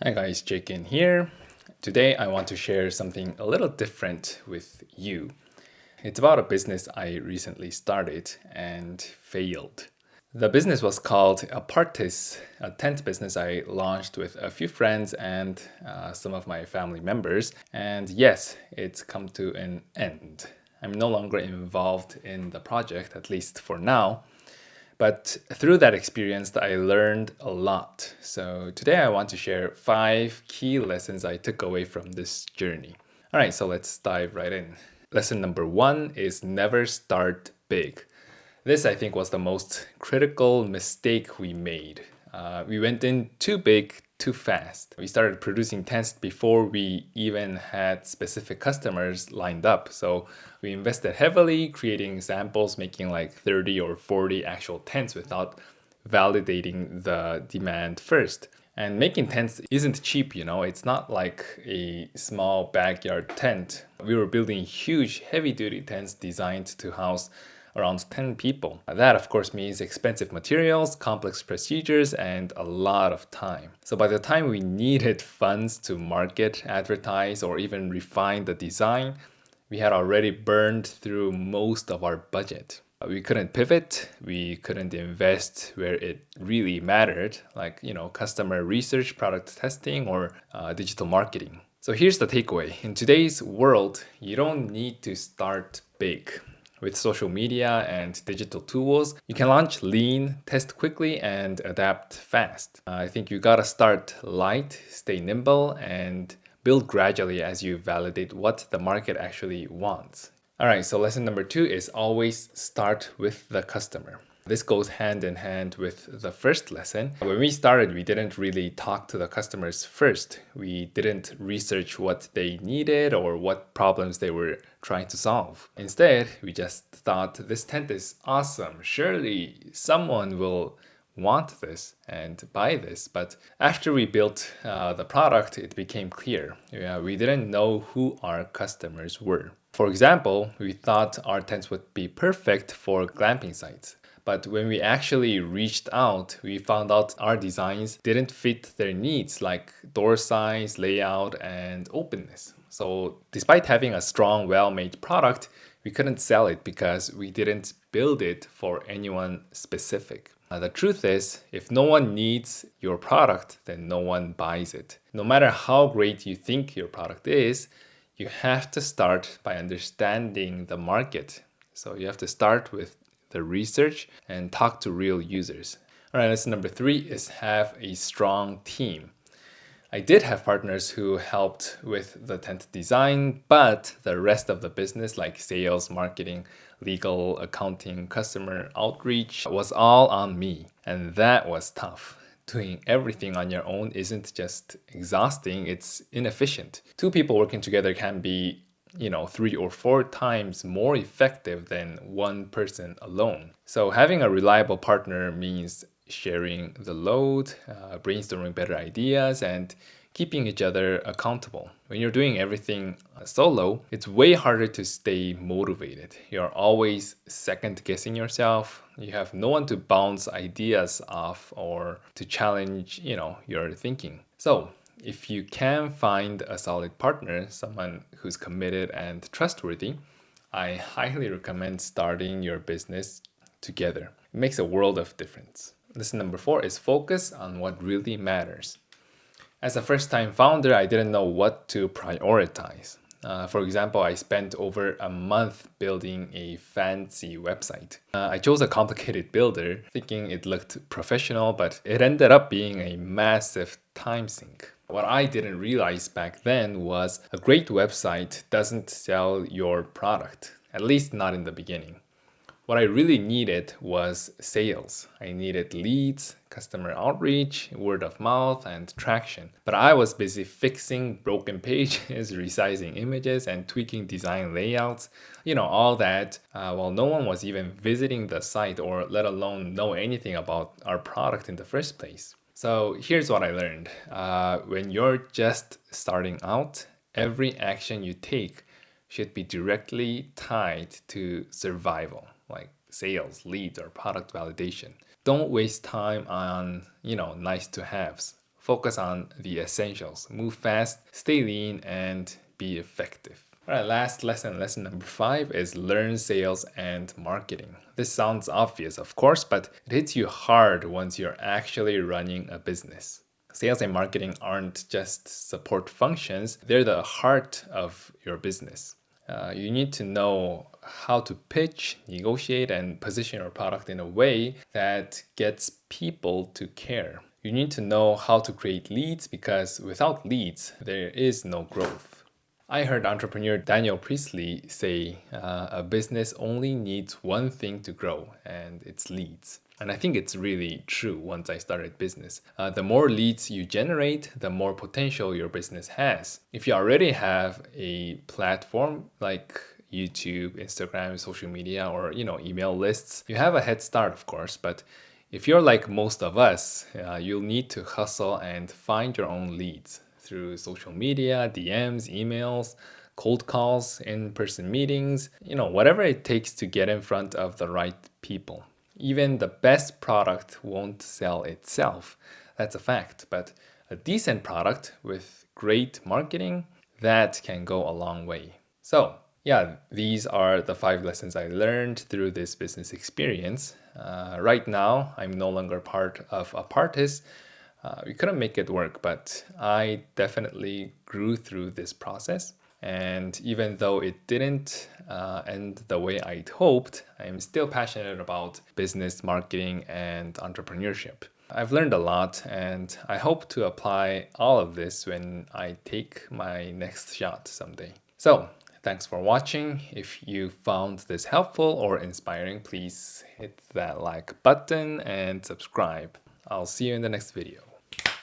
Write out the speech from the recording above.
Hi guys, Jake in here. Today I want to share something a little different with you. It's about a business I recently started and failed. The business was called Apartice, a tent business I launched with a few friends and some of my family members. And yes, it's come to an end. I'm no longer involved in the project, at least for now. But through that experience, I learned a lot. So today I want to share 5 key lessons I took away from this journey. All right, so let's dive right in. Lesson number 1 is never start big. This, I think, was the most critical mistake we made. We went in too big, too fast. We started producing tents before we even had specific customers lined up. So we invested heavily, creating samples, making like 30 or 40 actual tents without validating the demand first. And making tents isn't cheap, it's not like a small backyard tent. We were building huge, heavy duty tents designed to house around 10 people. That, of course, means expensive materials, complex procedures, and a lot of time. So by the time we needed funds to market, advertise, or even refine the design, we had already burned through most of our budget. We couldn't pivot, we couldn't invest where it really mattered, like, customer research, product testing, or digital marketing. So here's the takeaway. In today's world, you don't need to start big. With social media and digital tools, you can launch lean, test quickly, and adapt fast. I think you gotta start light, stay nimble, and build gradually as you validate what the market actually wants. All right, so lesson number 2 is always start with the customer. This goes hand in hand with the first lesson. When we started, we didn't really talk to the customers first. We didn't research what they needed or what problems they were trying to solve. Instead, we just thought this tent is awesome. Surely someone will want this and buy this. But after we built the product, it became clear. We didn't know who our customers were. For example, we thought our tents would be perfect for glamping sites. But when we actually reached out, we found out our designs didn't fit their needs, like door size, layout, and openness. So despite having a strong, well-made product, we couldn't sell it because we didn't build it for anyone specific. The truth is, if no one needs your product, then no one buys it. No matter how great you think your product is, you have to start by understanding the market. So you have to start with the research and talk to real users. All right, lesson number 3 is have a strong team. I did have partners who helped with the tent design, but the rest of the business, like sales, marketing, legal, accounting, customer outreach, was all on me. And that was tough. Doing everything on your own isn't just exhausting, it's inefficient. 2 people working together can be 3 or 4 times more effective than one person alone. So having a reliable partner means sharing the load, brainstorming better ideas, and keeping each other accountable. When you're doing everything solo, it's way harder to stay motivated. You're always second guessing yourself. You have no one to bounce ideas off or to challenge, your thinking. So if you can find a solid partner, someone who's committed and trustworthy, I highly recommend starting your business together. It makes a world of difference. Lesson number 4 is focus on what really matters. As a first-time founder, I didn't know what to prioritize. For example, I spent over a month building a fancy website. I chose a complicated builder, thinking it looked professional, but it ended up being a massive time sink. What I didn't realize back then was a great website doesn't sell your product, at least not in the beginning. What I really needed was sales. I needed leads, customer outreach, word of mouth, and traction. But I was busy fixing broken pages, resizing images, and tweaking design layouts. All that while no one was even visiting the site or let alone know anything about our product in the first place. So here's what I learned. When you're just starting out, every action you take should be directly tied to survival, like sales, leads, or product validation. Don't waste time on, nice to haves. Focus on the essentials. Move fast, stay lean, and be effective. All right, last lesson, lesson number 5 is learn sales and marketing. This sounds obvious, of course, but it hits you hard once you're actually running a business. Sales and marketing aren't just support functions, they're the heart of your business. You need to know how to pitch, negotiate, and position your product in a way that gets people to care. You need to know how to create leads because without leads, there is no growth. I heard entrepreneur Daniel Priestley say a business only needs one thing to grow, and it's leads. And I think it's really true once I started business. The more leads you generate, the more potential your business has. If you already have a platform like YouTube, Instagram, social media, or email lists, you have a head start, of course. But if you're like most of us, you'll need to hustle and find your own leads through social media, DMs, emails, cold calls, in-person meetings, whatever it takes to get in front of the right people. Even the best product won't sell itself. That's a fact. But a decent product with great marketing, that can go a long way. So, yeah, these are the 5 lessons I learned through this business experience. Right now, I'm no longer part of Apartice. We couldn't make it work, but I definitely grew through this process. And even though it didn't end the way I'd hoped, I'm still passionate about business, marketing, and entrepreneurship. I've learned a lot, and I hope to apply all of this when I take my next shot someday. So, thanks for watching. If you found this helpful or inspiring, please hit that like button and subscribe. I'll see you in the next video.